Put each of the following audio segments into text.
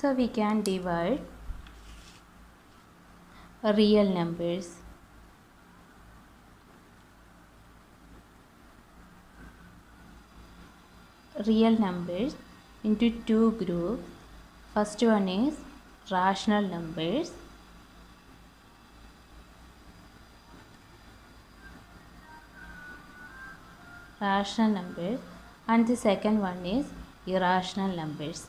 So we can divide real numbers. Real numbers into two groups. First one is rational numbers. Rational numbers, and the second one is irrational numbers.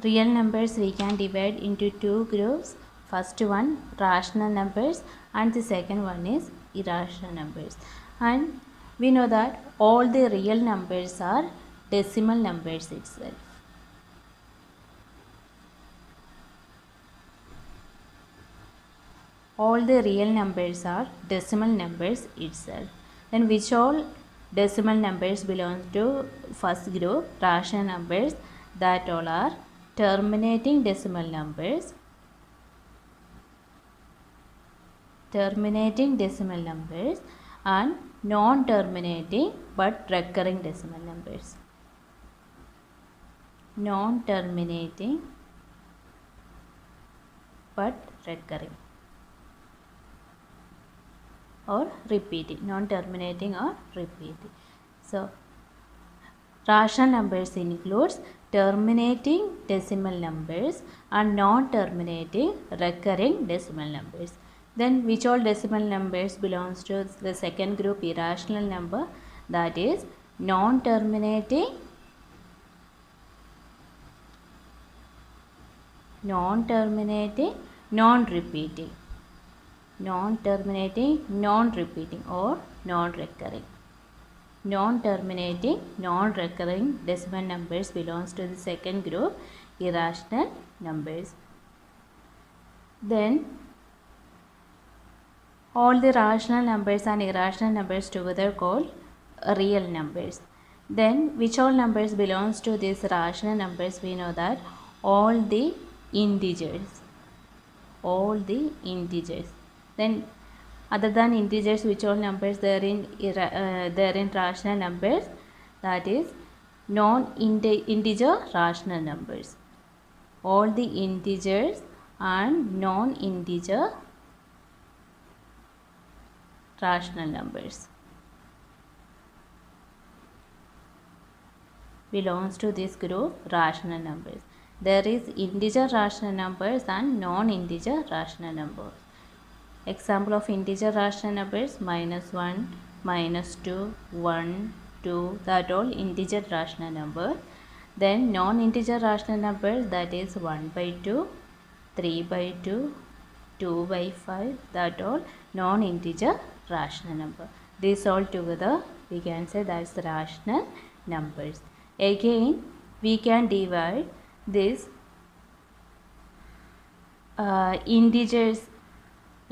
Real numbers we can divide into two groups. First one rational numbers and the second one is irrational numbers. And we know that all the real numbers are decimal numbers itself. All the real numbers are decimal numbers itself. Then which all decimal numbers belong to first group, rational numbers, that all are terminating decimal numbers, and non-terminating but recurring decimal numbers. Non-terminating but recurring or repeating, non-terminating or repeating. So rational numbers includes terminating decimal numbers and non-terminating recurring decimal numbers. Then which all decimal numbers belongs to the second group, irrational number, that is non-terminating, non-repeating, non-terminating, non-repeating or non-recurring. Non-terminating, non-recurring decimal numbers belongs to the second group, irrational numbers. Then all the rational numbers and irrational numbers together called real numbers. Then which all numbers belongs to these rational numbers? We know that all the integers. Then other than integers, which all numbers there in rational numbers? That is non-integer rational numbers. All the integers and non-integer rational numbers belongs to this group, rational numbers. There is integer rational numbers and non-integer rational numbers. Example of integer rational numbers: -1, -2, 1, 2, that all integer rational number. Then non-integer rational numbers, that is 1/2, 3/2, 2/5, that all non-integer rational number. These all together we can say that's rational numbers. Again we can divide this integers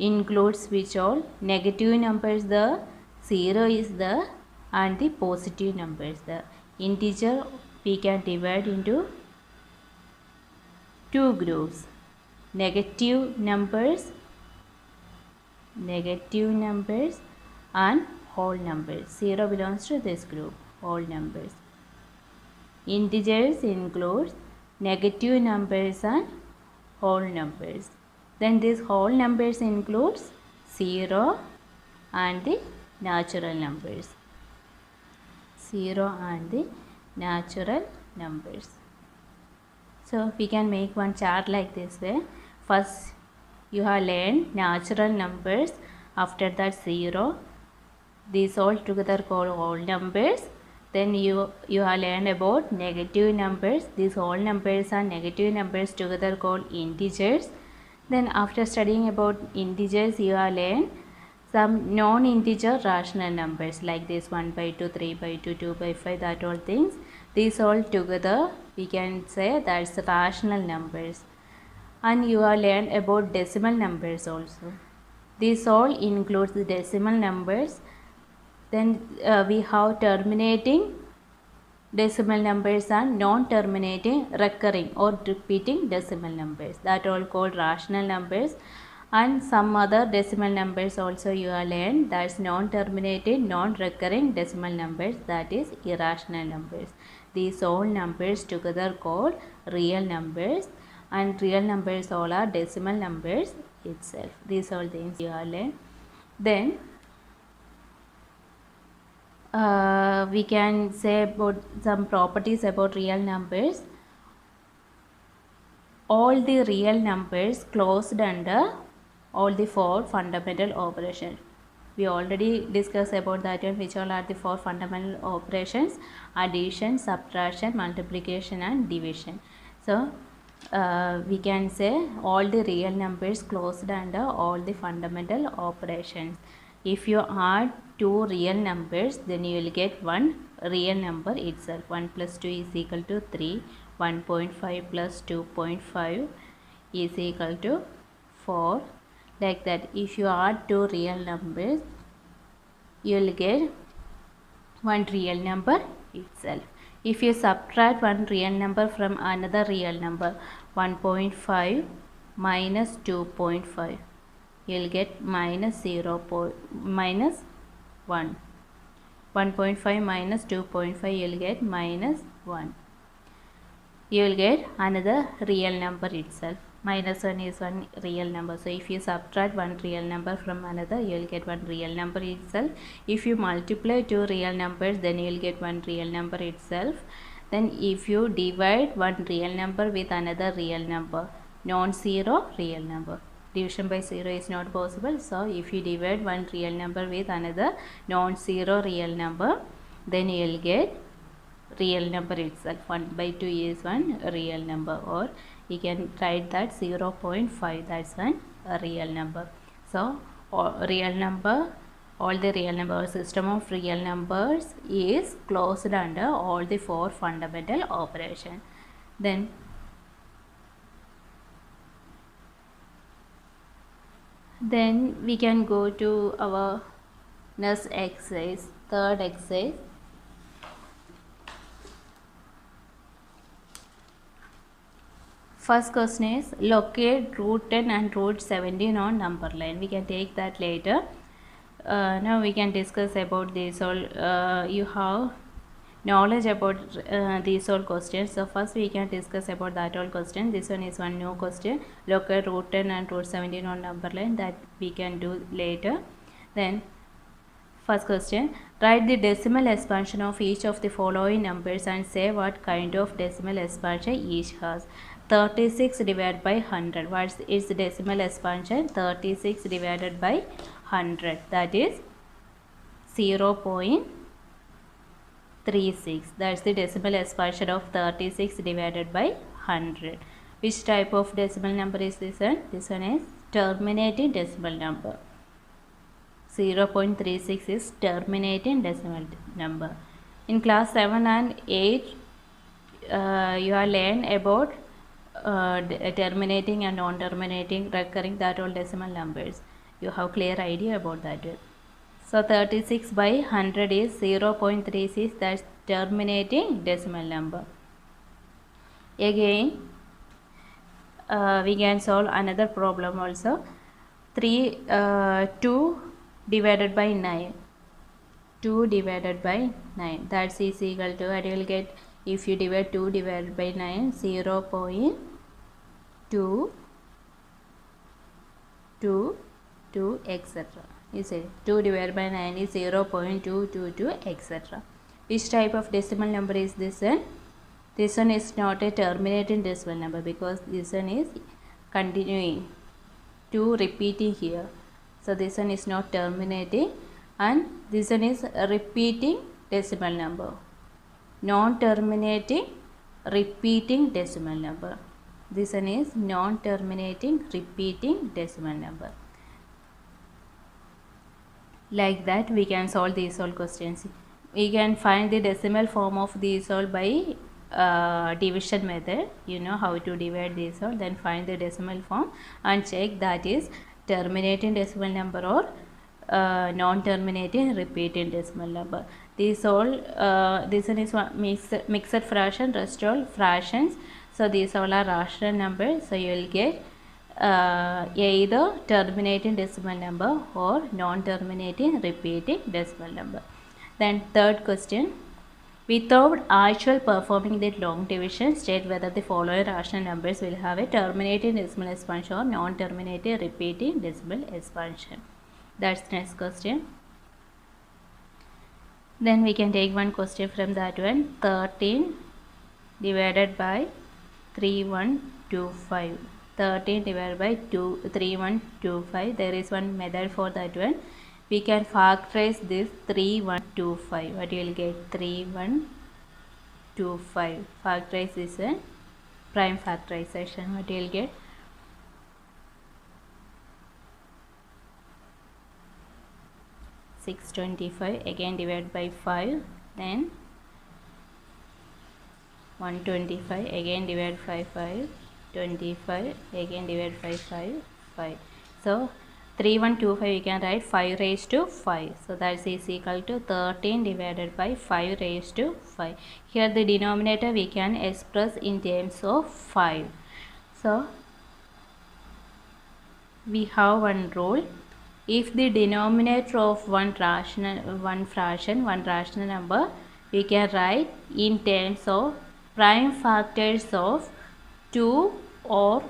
includes which all? Negative numbers there, 0 is there, and the positive numbers there. Integer we can divide into two groups: negative numbers and whole numbers. 0 belongs to this group, whole numbers. Integers includes negative numbers and whole numbers. Then these whole numbers includes 0 and the natural numbers. 0 and the natural numbers. So we can make one chart like this way. First you have learned natural numbers, after that 0. These all together called whole numbers. Then you have learned about negative numbers. These whole numbers and negative numbers together called integers. Then after studying about integers, you have learned some non-integer rational numbers like this 1/2, 3/2, 2/5, that all things. These all together we can say that's rational numbers. And you have learned about decimal numbers also. These all includes the decimal numbers. Then we have terminating decimal numbers and non-terminating recurring or repeating decimal numbers, that all called rational numbers. and some other decimal numbers also you are learned. That's non-terminating, non-recurring decimal numbers, that is irrational numbers. These all numbers together called real numbers, and real numbers all are decimal numbers itself. These all things you are learned. Then we can say about some properties about real numbers. All the real numbers closed under all the four fundamental operations. We already discussed about that one, which all are the four fundamental operations: addition, subtraction, multiplication and division. So we can say all the real numbers closed under all the fundamental operations. If you add two real numbers, then you will get one real number itself. 1 plus 2 is equal to 3. 1.5 plus 2.5 is equal to 4. Like that, if you add two real numbers, you will get one real number itself. If you subtract one real number from another real number, 1.5 minus 2.5, you will get minus 1. 1.5 minus 2.5, you will get minus 1. You will get another real number itself. Minus 1 is one real number. So if you subtract one real number from another, you will get one real number itself. If you multiply two real numbers, then you will get one real number itself. Then if you divide one real number with another real number, non-zero real number. Division by 0 is not possible. So if you divide one real number with another non-zero real number, then you will get real number itself. 1 by 2 is one real number, or you can write that 0.5, that's one real number. So real number, all the real number system of real numbers is closed under all the four fundamental operations. Then we can go to our next exercise, third exercise. First question is locate root 10 and root 17 on number line. We can take that later. Now we can discuss about this all. You have knowledge about these all questions. So first we can discuss about that all question. This one is one new question. Locate root 10 and root 17 on number line. That we can do later. Then first question, write the decimal expansion of each of the following numbers and say what kind of decimal expansion each has. 36 divided by 100. What is its decimal expansion? 36 divided by 100. That is 0.36. That's the decimal expansion of 36 divided by 100. Which type of decimal number is this one? This one is terminating decimal number. 0.36 is terminating decimal number. In class 7 and 8, you are learned about terminating and non-terminating, recurring, that all decimal numbers. You have clear idea about that. So 36 by 100 is 0.36, that's terminating decimal number. Again, we can solve another problem also. 2 divided by 9. 2 divided by 9, that's is equal to, and you will get, if you divide 2 divided by 9, 0.222, etc. You say 2 divided by 9 is 0.222, etc. Which type of decimal number is this one? This one is not a terminating decimal number, because this one is continuing, 2 repeating here. So this one is not terminating, and this one is a repeating decimal number. Non-terminating, repeating decimal number. This one is non-terminating, repeating decimal number. Like that we can solve these all questions. We can find the decimal form of these all by division method. You know how to divide these all, then find the decimal form and check that is terminating decimal number or non-terminating, repeating decimal number. These all, this one is mixed fraction, rest all fractions. So these all are rational numbers. So you will get either terminating decimal number or non-terminating repeating decimal number. Then third question, without actual performing the long division, state whether the following rational numbers will have a terminating decimal expansion or non-terminating repeating decimal expansion. That's next question. Then we can take one question from that one. 13 divided by 3125. 13 divided by 3125. There is one method for that one. We can factorize this 3125. What you will get? 3125. Factorize this one. Prime factorization. What you will get? 625. Again divide by 5. Then 125. Again divide by 5. 25. Again divide by 5. 5. So 3125 we can write 5 raised to 5. So that is equal to 13 divided by 5 raised to 5. Here the denominator we can express in terms of 5. So we have one rule. If the denominator of one fraction number, we can write in terms of prime factors of 2 or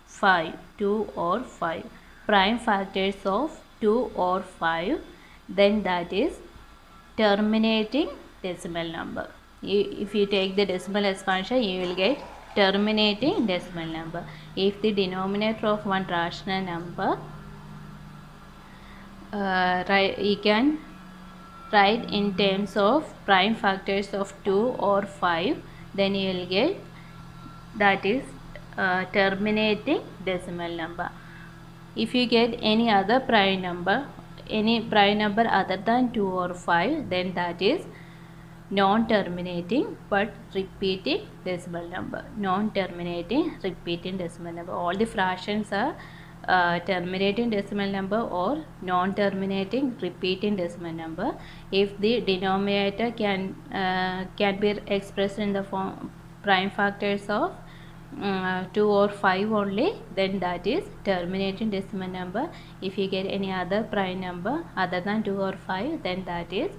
5. 2 or 5. Prime factors of 2 or 5. Then that is terminating decimal number. If you take the decimal expansion, you will get terminating decimal number. If the denominator of one rational number, you can write in terms of prime factors of 2 or 5, then you will get that is terminating decimal number. If you get any other prime number other than 2 or 5, then that is non-terminating but repeating decimal number. Non-terminating repeating decimal number. All the fractions are terminating decimal number or non-terminating repeating decimal number. If the denominator can be expressed in the form prime factors of 2 or 5 only, then that is terminating decimal number. If you get any other prime number other than 2 or 5, then that is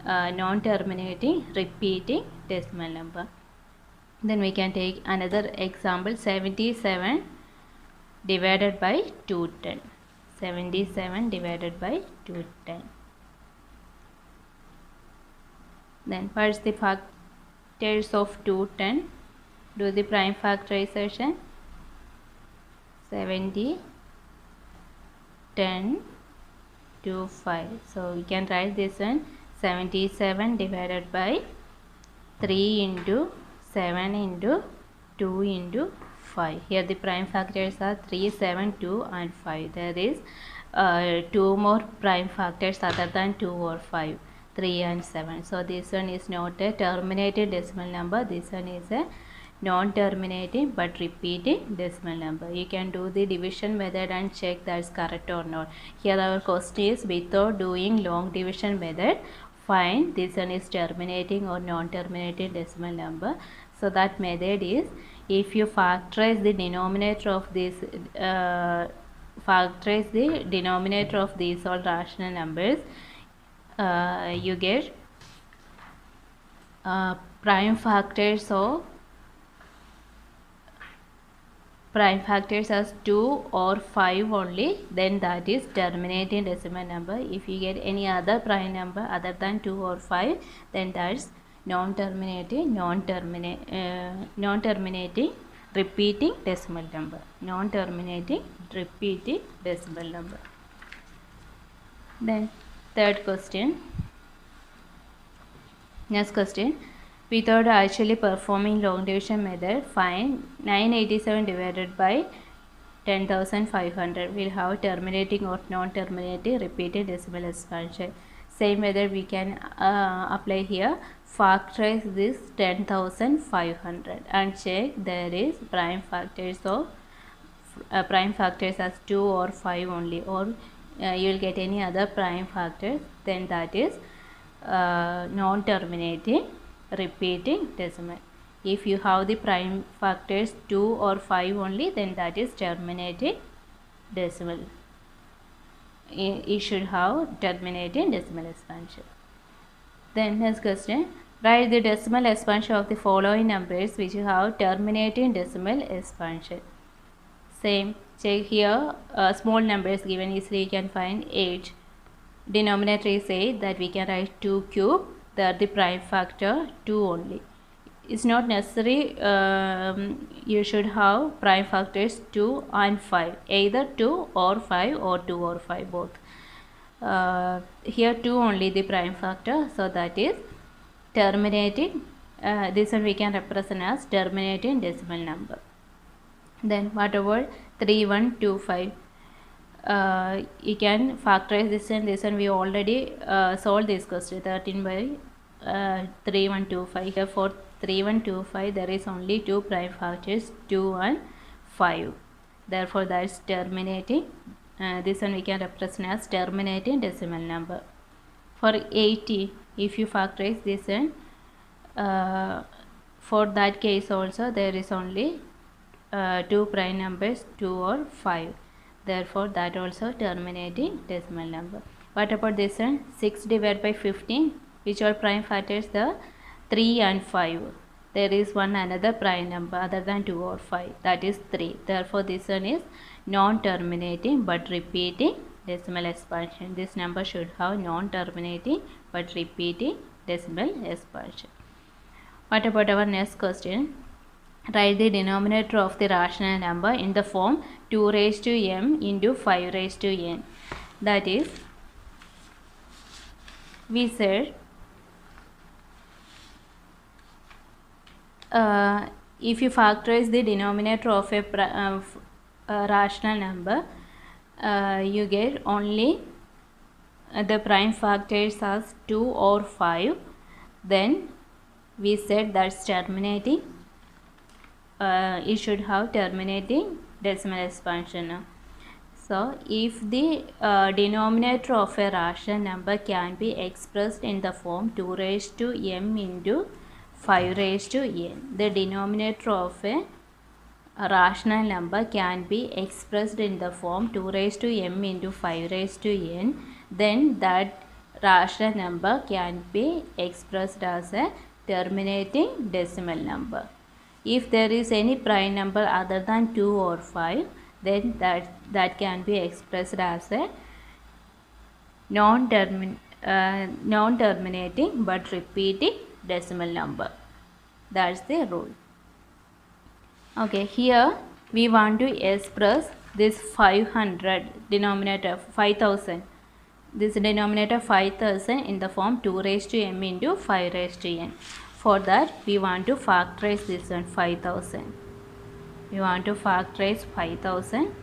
non-terminating repeating decimal number. Then we can take another example. 77 divided by 210. 77 divided by 210. Then what is the factors of 210? Do the prime factorization. 70, 10, 2, 5. So we can write this one. 77 divided by 3 into 7 into 2 into 5. Here the prime factors are 3, 7, 2 and 5. There is 2 more prime factors other than 2 or 5, 3 and 7. So this one is not a terminating decimal number. This one is a non-terminating but repeating decimal number. You can do the division method and check that is correct or not. Here our question is, without doing long division method, find this one is terminating or non-terminating decimal number. So that method is, if you factorize the denominator of this all rational numbers, you get prime factors as 2 or 5 only, then that is terminating decimal number. If you get any other prime number other than 2 or 5, then that's non-terminating repeating decimal number. Non-terminating repeating decimal number. Then third question. Next question. Without actually performing long division method, find 987 divided by 10,500 will have terminating or non-terminating repeated decimal expansion. Same method we can apply here. Factorize this 10,500 and check there is prime factors as 2 or 5 only, or you will get any other prime factors, then that is non-terminating repeating decimal. If you have the prime factors 2 or 5 only, then that is terminating decimal. You should have terminating decimal expansion. Then next question, write the decimal expansion of the following numbers which have terminating decimal expansion. Same, check here, small numbers given easily you can find 8. Denominator is 8, that we can write 2 cube, that the prime factor 2 only. It's not necessary you should have prime factors 2 and 5, either 2 or 5 or 2 or 5 both. Here 2 only the prime factor, so that is terminating, this one we can represent as terminating decimal number. Then what about 3125? You can factorize this one we already solved this question, 13 by 3125. Here for 3125 there is only 2 prime factors, 2 and 5, therefore that is terminating. This one we can represent as terminating decimal number. For 80, if you factorize this one, for that case also there is only 2 prime numbers, 2 or 5, therefore that also terminating decimal number. What about this one, 6 divided by 15, which are prime factors? The 3 and 5. There is one another prime number other than 2 or 5, that is 3, therefore this one is non-terminating but repeating decimal expansion. This number should have non-terminating but repeating decimal expansion. What about our next question? Write the denominator of the rational number in the form 2 raised to m into 5 raised to n. That is, we said if you factorize the denominator of a rational number, you get only the prime factors as 2 or 5, then we said that's terminating. You should have terminating decimal expansion. So if the denominator of a rational number can be expressed in the form 2 raised to m into 5 raised to n, the denominator of a rational number can be expressed in the form 2 raised to m into 5 raised to n, then that rational number can be expressed as a terminating decimal number. If there is any prime number other than 2 or 5, then that can be expressed as a non-terminating but repeating decimal number. That's the rule. Okay, here we want to express this 500 denominator 5000, this denominator 5000 in the form 2 raised to m into 5 raised to n. For that we want to factorize this one 5000. We want to factorize 5000,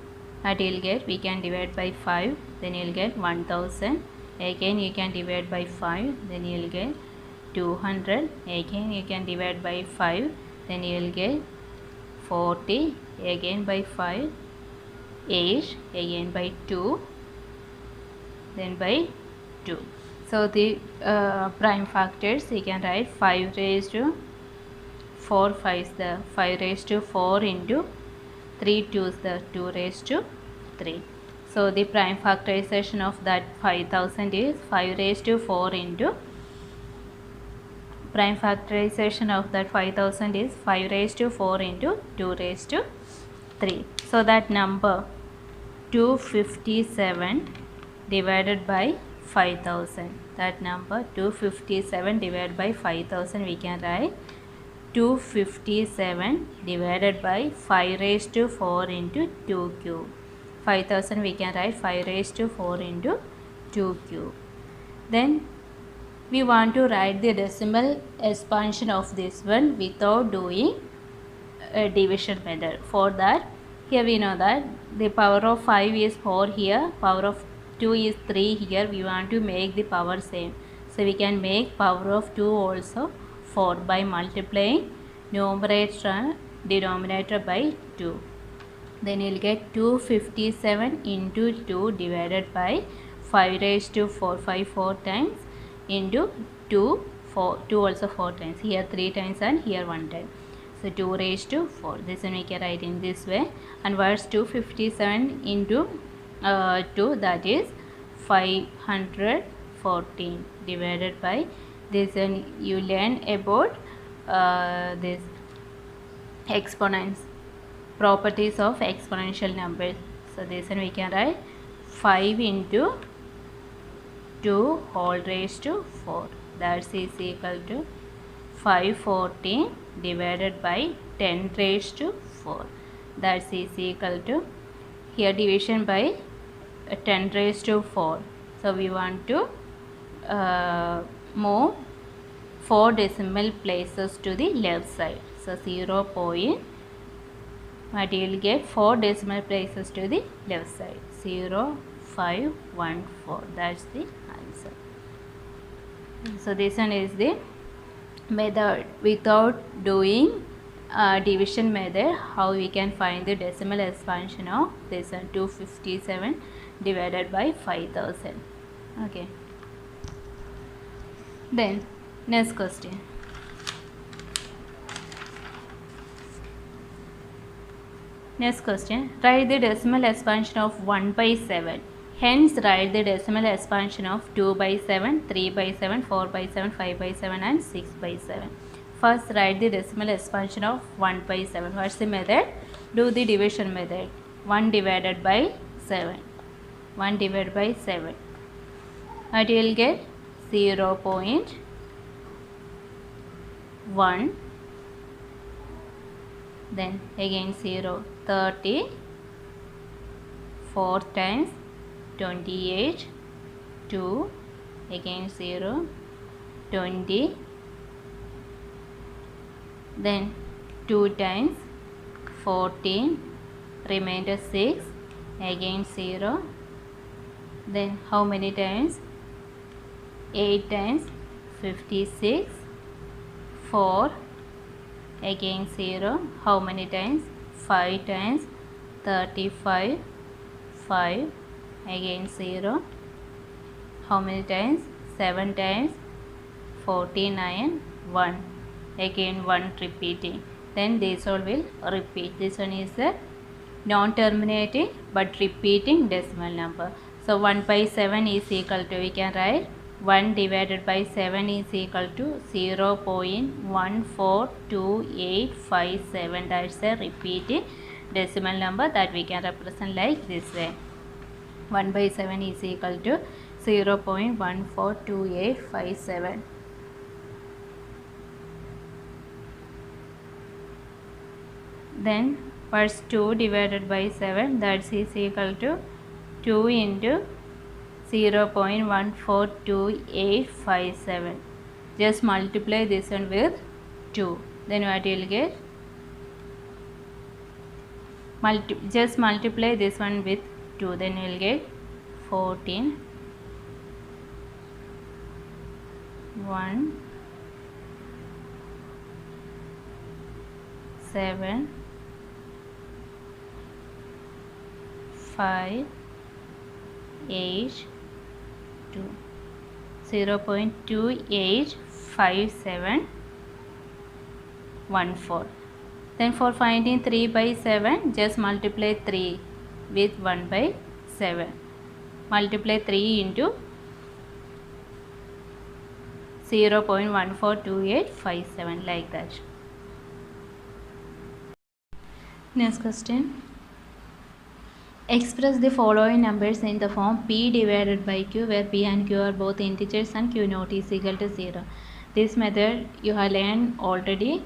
that you'll get, we can divide by 5, then you'll get 1000. Again you can divide by 5, then you'll get 200. Again you can divide by 5, then you'll get 40. Again by 5, 8. Again by 2, then by 2. So the prime factors you can write 5 raised to 4 5s, the 5 raised to 4 into 3 2s, the 2 raised to 3. So the prime factorization of that 5000 is 5 raised to 4 into, prime factorization of that 5000 is 5 raised to 4 into 2 raised to 3. So that number 257 divided by 5000, that number 257 divided by 5000 we can write 257 divided by 5 raised to 4 into 2 cube. 5000 we can write 5 raised to 4 into 2 cube. Then we want to write the decimal expansion of this one without doing a division method. For that, here we know that the power of 5 is 4 here, power of 2 is 3 here. We want to make the power same, so we can make power of 2 also 4 by multiplying numerator and denominator by 2. Then you will get 257 into 2 divided by 5 raised to 4, 5 4 times into 2 4, 2 also 4 times, here 3 times and here 1 time. So 2 raised to 4. This one we can write in this way. And what's 257 into 2? That is 514 divided by this. And you learn about this exponents, properties of exponential numbers. So this one we can write 5 into 2 whole raised to 4. That is equal to 514 divided by 10 raised to 4. That is equal to, here division by 10 raised to 4. So we want to move 4 decimal places to the left side. So 0. What you will get 4 decimal places to the left side. 0, 5, 1, 4. That's the answer. So this one is the method without doing division method, how we can find the decimal expansion of this one, 257 divided by 5000. Okay. Then next question. Next question, write the decimal expansion of 1 by 7. Hence, write the decimal expansion of 2 by 7, 3 by 7, 4 by 7, 5 by 7 and 6 by 7. First, write the decimal expansion of 1 by 7. What's the method? Do the division method. 1 divided by 7. 1 divided by 7. What you will get? 0.1. Then again 0. 30. 4 times 28. 2. Again 0. 20. Then 2 times 14. Remainder 6. Again 0. Then how many times? 8 times 56. 4. Again 0. How many times? 5 times 35. 5. Again 0. How many times? 7 times 49. 1. Again 1 repeating. Then this all will repeat. This one is a non-terminating but repeating decimal number. So 1 by 7 is equal to, we can write 1 divided by 7 is equal to 0.142857. That's a repeating decimal number that we can represent like this way. 1 by 7 is equal to 0.142857. Then what's 2 divided by 7? That is equal to 2 into 0.142857. Just multiply this one with 2. Then what you will get? Just multiply this one with 2. Then you will get 14. 1. 7. 5. 8. 2. 0.285714. Then for finding 3 by 7, just multiply 3 with 1 by 7. Multiply 3 into 0.142857, like that. Next question. Express the following numbers in the form p divided by q, where p and q are both integers and q naught is equal to 0. This method you have learned already,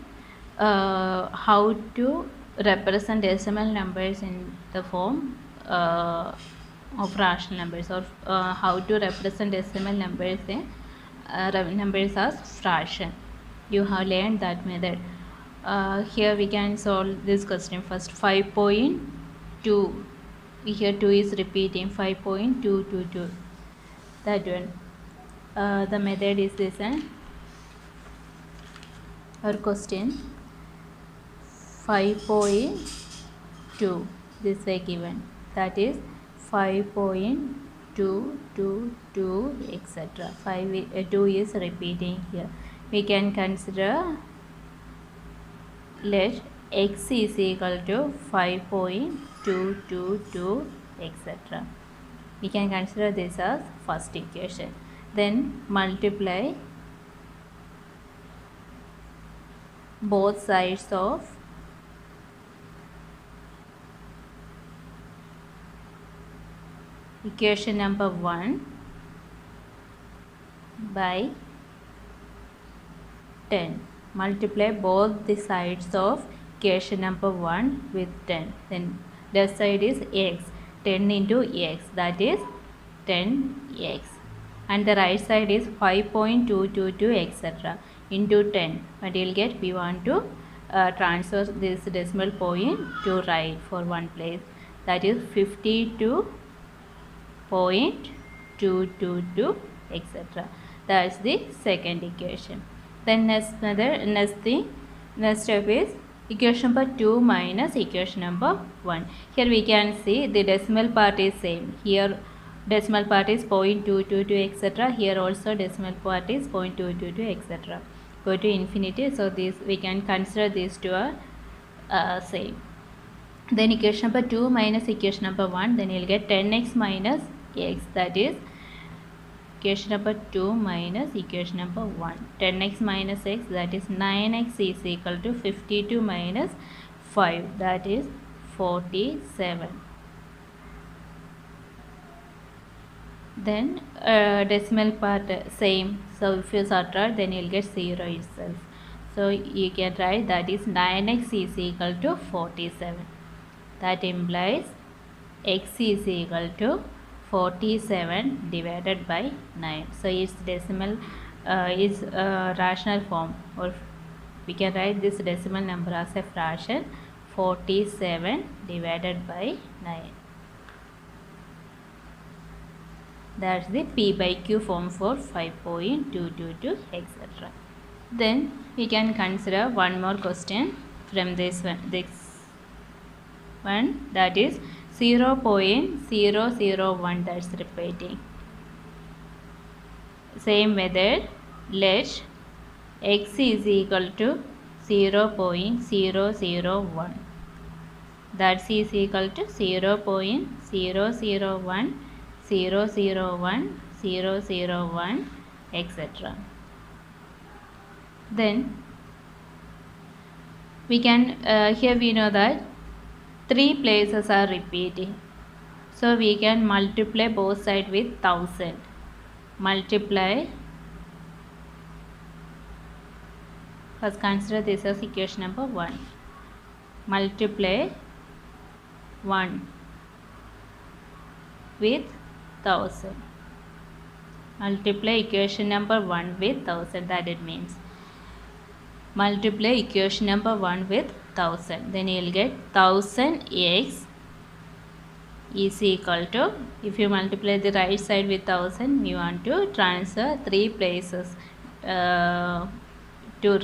how to represent decimal numbers in the form of rational numbers, or how to represent decimal numbers numbers as fraction. You have learned that method. Here we can solve this question first. 5.2. Here 2 is repeating. 5.222. That one. The method is this one. Our question 5.2. This way given. That is 5.222, etc. 2 is repeating here. We can consider let x is equal to 5.222 etc. We can consider this as first equation. Then multiply both sides of equation number 1 by 10. Multiply both the sides of equation number 1 with 10. Then left side is x. 10 into x, that is 10x. And the right side is 5.222 etc. into 10. What you will get? We want to transfer this decimal point to right for one place. That is 52.222 etc. That's the second equation. Then next step is equation number 2 minus equation number 1. Here we can see the decimal part is same. Here decimal part is 0.222 etc. Here also decimal part is 0.222 etc. Go to infinity. So this we can consider these two are same. Then equation number 2 minus equation number 1. Then you will get 10x minus x, that is equation number 2 minus equation number 1. 10x minus x, that is 9x is equal to 52 minus 5, that is 47. Then decimal part same. So if you subtract, then you will get 0 itself. So you can write that is 9x is equal to 47. That implies x is equal to 47 divided by 9. So its decimal is rational form, or we can write this decimal number as a fraction, 47 divided by 9. That's the p by q form for 5.222 etc. Then we can consider one more question from this one, that is 0.001, that's repeating. Same method, let x is equal to 0.001, that is equal to 0.001, 001, 001 etc. Then we can here we know that 3 places are repeating, so we can multiply both sides with 1000. Multiply, first consider this as equation number 1. Multiply 1 with 1000. Multiply equation number 1 with 1000, that it means. Multiply equation number 1 with 1000. Then you will get 1000x is equal to, if you multiply the right side with 1000, you want to transfer 3 places to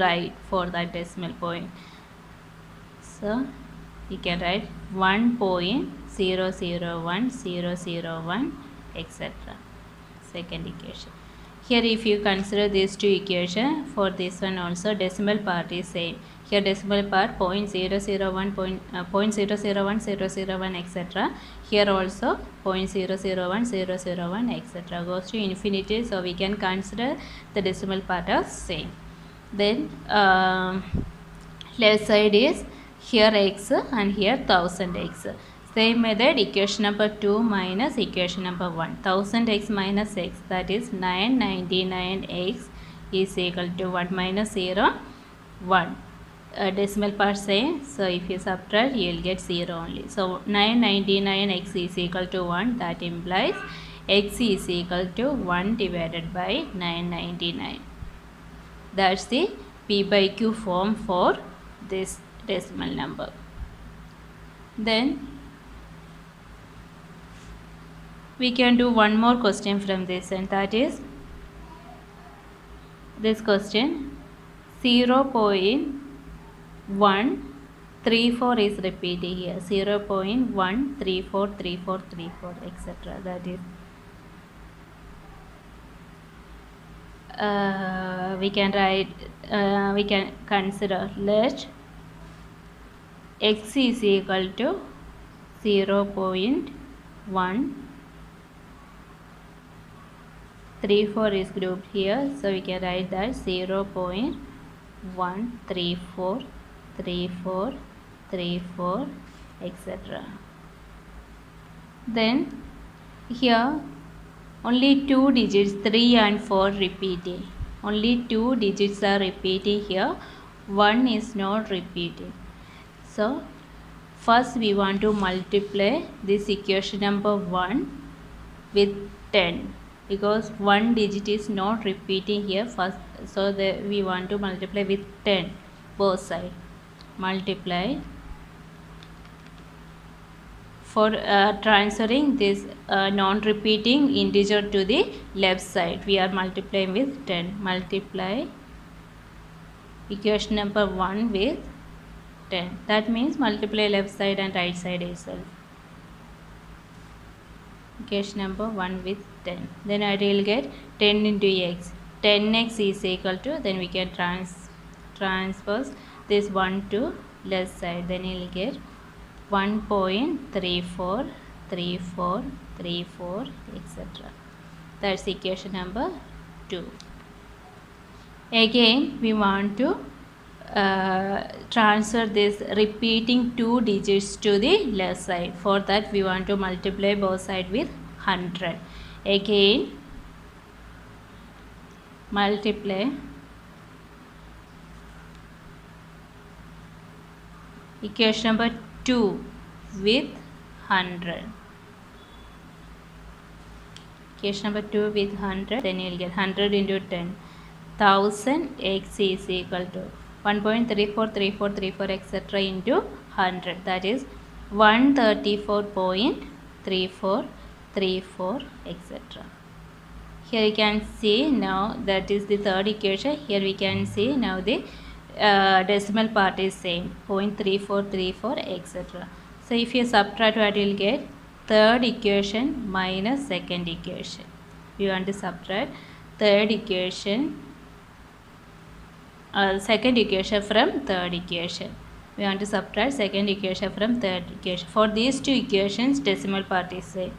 right for that decimal point. So you can write 1.001001 etc. Second equation. Here if you consider these two equations, for this one also decimal part is same. Here decimal part 0.001, 0.001001 etc. Here also 0.001001 etc. goes to infinity, so we can consider the decimal part as same. Then left side is here x and here 1000x. Same method, equation number 2 minus equation number 1. 1000x minus x, that is 999x is equal to 1 minus 0, 1. Decimal part same, so if you subtract, you will get 0 only. So 999x is equal to 1, that implies x is equal to 1 divided by 999. That's the p by q form for this decimal number. Then we can do one more question from this, and that is this question 0.134 is repeating here, 0.1343434 etc. That is we can write we can consider let x is equal to 0.134 is grouped here, so we can write that 0.13434 etc. Then here only two digits 3 and 4 repeating, only two digits are repeating here, one is not repeating. So first we want to multiply this equation number 1 with 10 because one digit is not repeating here first, so we want to multiply with 10 both sides. Multiply for transferring this non-repeating integer to the left side, we are multiplying with 10. Multiply equation number 1 with 10. That means multiply left side and right side itself. Equation number 1 with 10. Then I will get 10 into x. 10x is equal to, then we can transpose this 1 to left side. Then you will get 1.343434 etc. That's equation number 2. Again we want to transfer this repeating two digits to the left side. For that we want to multiply both sides with 100. Again multiply equation number 2 with 100. Equation number 2 with 100, then you will get 100 into 10. 1000 x is equal to 1.343434 etc. into 100, that is 134.3434 etc. Here you can see now that is the third equation. Here we can see now the decimal part is same, 0.3434 etc. So if you subtract, what you will get? Third equation minus second equation. We want to subtract third equation, second equation from third equation. We want to subtract second equation from third equation. For these two equations, decimal part is same.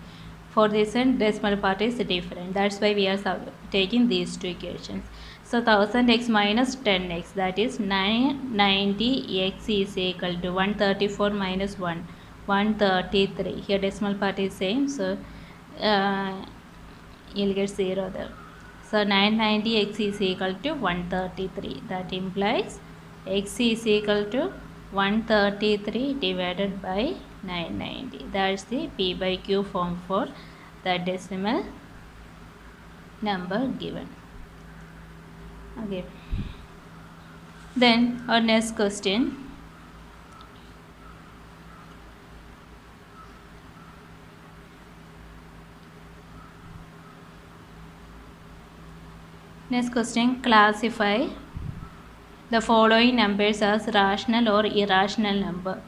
For this one, decimal part is different. That's why we are taking these two equations. So 1000x minus 10x, that is 990x is equal to 134 minus 1, 133. Here decimal part is same, so you'll get 0 there. So 990x is equal to 133. That implies x is equal to 133 divided by 990. That's the P by Q form for the decimal number given. Okay. Then our next question. Next question, classify the following numbers as rational or irrational number.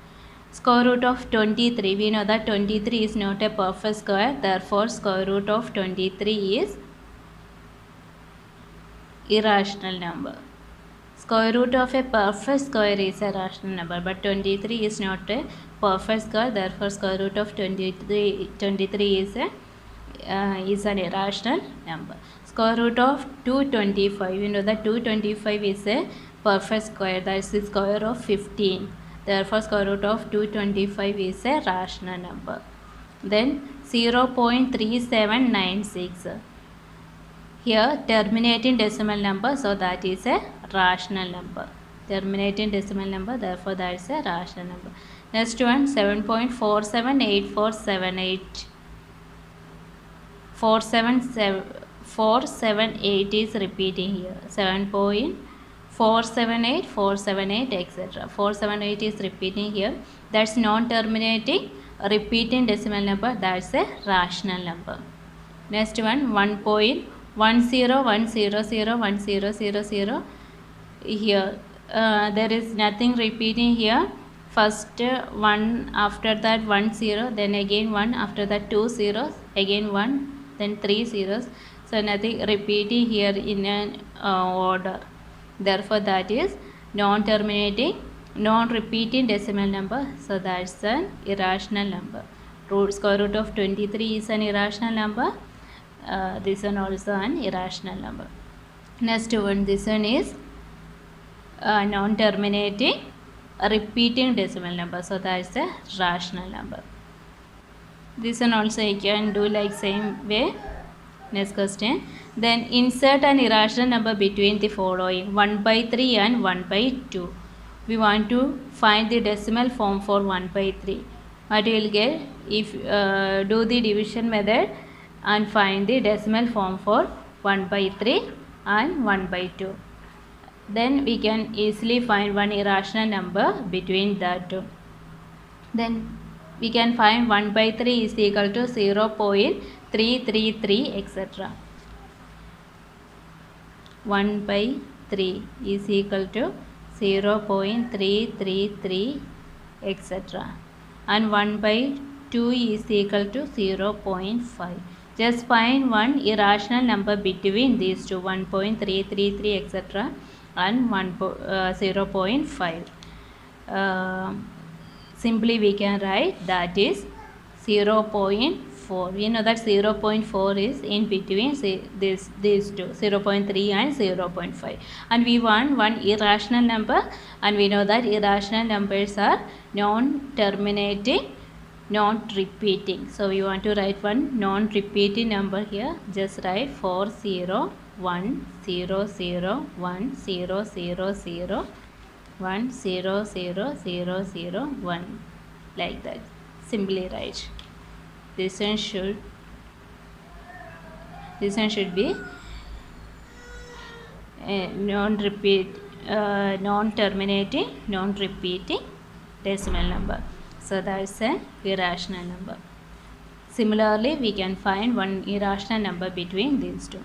Square root of 23, we know that 23 is not a perfect square, therefore square root of 23 is irrational number. Square root of a perfect square is a rational number, but 23 is not a perfect square, therefore square root of 23 is an irrational number. Square root of 225, we know that 225 is a perfect square, that is the square of 15. Therefore, square root of 225 is a rational number. Then 0.3796. Here terminating decimal number, so that is a rational number. Terminating decimal number, therefore that is a rational number. Next one, 7.478478. 478 is repeating here. 7.478, 478 etc. 478 is repeating here. That's non-terminating repeating decimal number, that's a rational number. Next one, 1.101001001000. Here there is nothing repeating here. First 1, after that 1 0, then again 1, after that 2 zeros, again 1, then 3 zeros. So nothing repeating here in an order. Therefore that is non-terminating non-repeating decimal number, so that's an irrational number. Square root of 23 is an irrational number. This one also an irrational number. Next one, this one is non-terminating repeating decimal number, so that's a rational number. This one also you can do like same way. Next question. Then insert an irrational number between the following 1 by 3 and 1 by 2. We want to find the decimal form for 1 by 3. What you will get if do the division method and find the decimal form for 1 by 3 and 1 by 2. Then we can easily find one irrational number between the two. Then we can find 1 by 3 is equal to 0.333 etc. 1 by 3 is equal to 0.333 etc. and 1 by 2 is equal to 0.5. Just find one irrational number between these two, 1.333 etc. and 0.5. Simply we can write that is 0.4. We know that 0.4 is in between these two, 0.3 and 0.5. And we want one irrational number, and we know that irrational numbers are non-terminating, non-repeating. So we want to write one non-repeating number here. Just write 4 0 1 0 0 1 0 0 0 1 0 0 0 0 1, like that. Simply write. This one should be non-terminating, non-repeating decimal number. So that's an irrational number. Similarly, we can find one irrational number between these two.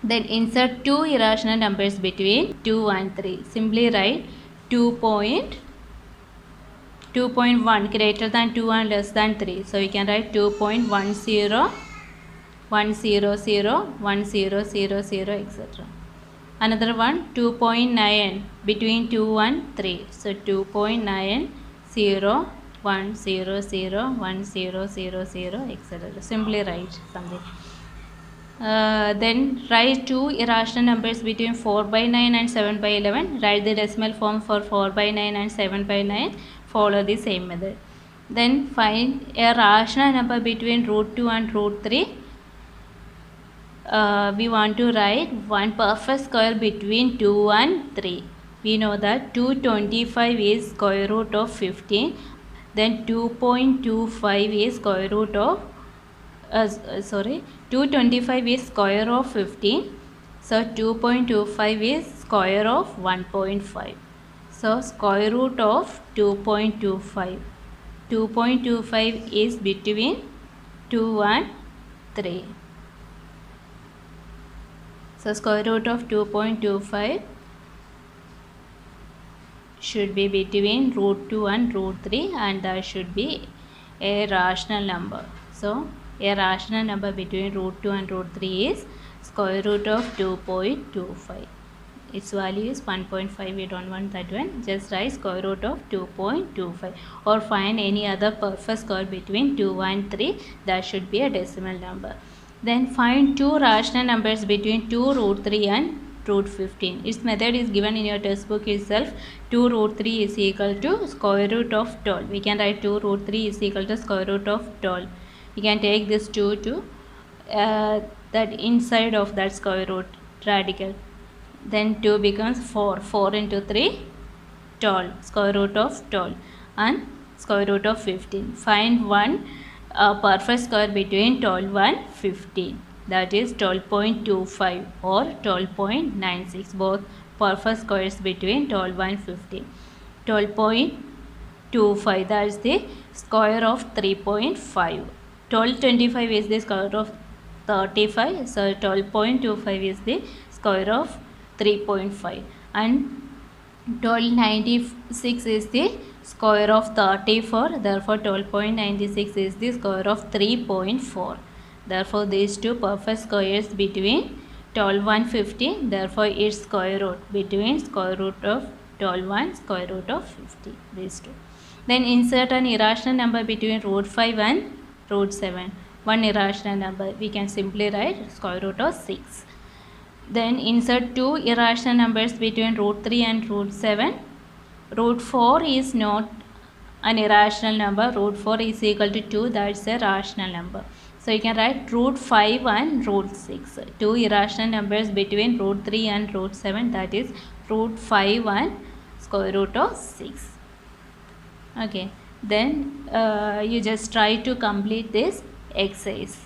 Then insert two irrational numbers between 2 and 3. Simply write 2.1 greater than 2 and less than 3. So we can write 2.10, 100, 1000, etc. Another one 2.9 between 2 and 3. So 2.90, 100, 1000, etc. Simply write something. Then write two irrational numbers between 4 by 9 and 7 by 11. Write the decimal form for 4 by 9 and 7 by 9. Follow the same method. Then find a rational number between root 2 and root 3. We want to write one perfect square between 2 and 3. We know that 225 is square root of 15. Then 2.25 is square root of 225 is square of 15. So 2.25 is square of 1.5. So square root of 2.25. 2.25 is between 2 and 3. So square root of 2.25 should be between root 2 and root 3, and that should be a rational number. So a rational number between root 2 and root 3 is square root of 2.25. Its value is 1.5. We don't want that one. Just write square root of 2.25, or find any other perfect square between 2 and 3. That should be a decimal number. Then find two rational numbers between 2 root 3 and root 15. Its method is given in your textbook itself. 2 root 3 is equal to square root of 12. We can write 2 root 3 is equal to square root of 12. We can take this 2 to that inside of that square root radical. Then 2 becomes 4. 4 into 3, 12. Square root of 12 and square root of 15. Find one perfect square between 12 and 15. That is 12.25 or 12.96. Both perfect squares between 12 and 15. 12.25, that is the square of 3.5. 1225 is the square of 35. So 12.25 is the square of 3.5. And 1296 is the square of 34. Therefore 12.96 is the square of 3.4. Therefore these two perfect squares between 12 and 15. Therefore its square root between square root of 12 and square root of 50, these two. Then insert an irrational number between root 5 and root 7. One irrational number, we can simply write square root of 6. Then insert two irrational numbers between root 3 and root 7. Root 4 is not an irrational number. Root 4 is equal to 2, that's a rational number. So you can write root 5 and root 6. Two irrational numbers between root 3 and root 7, that is root 5 and square root of 6. Okay, then you just try to complete this exercise.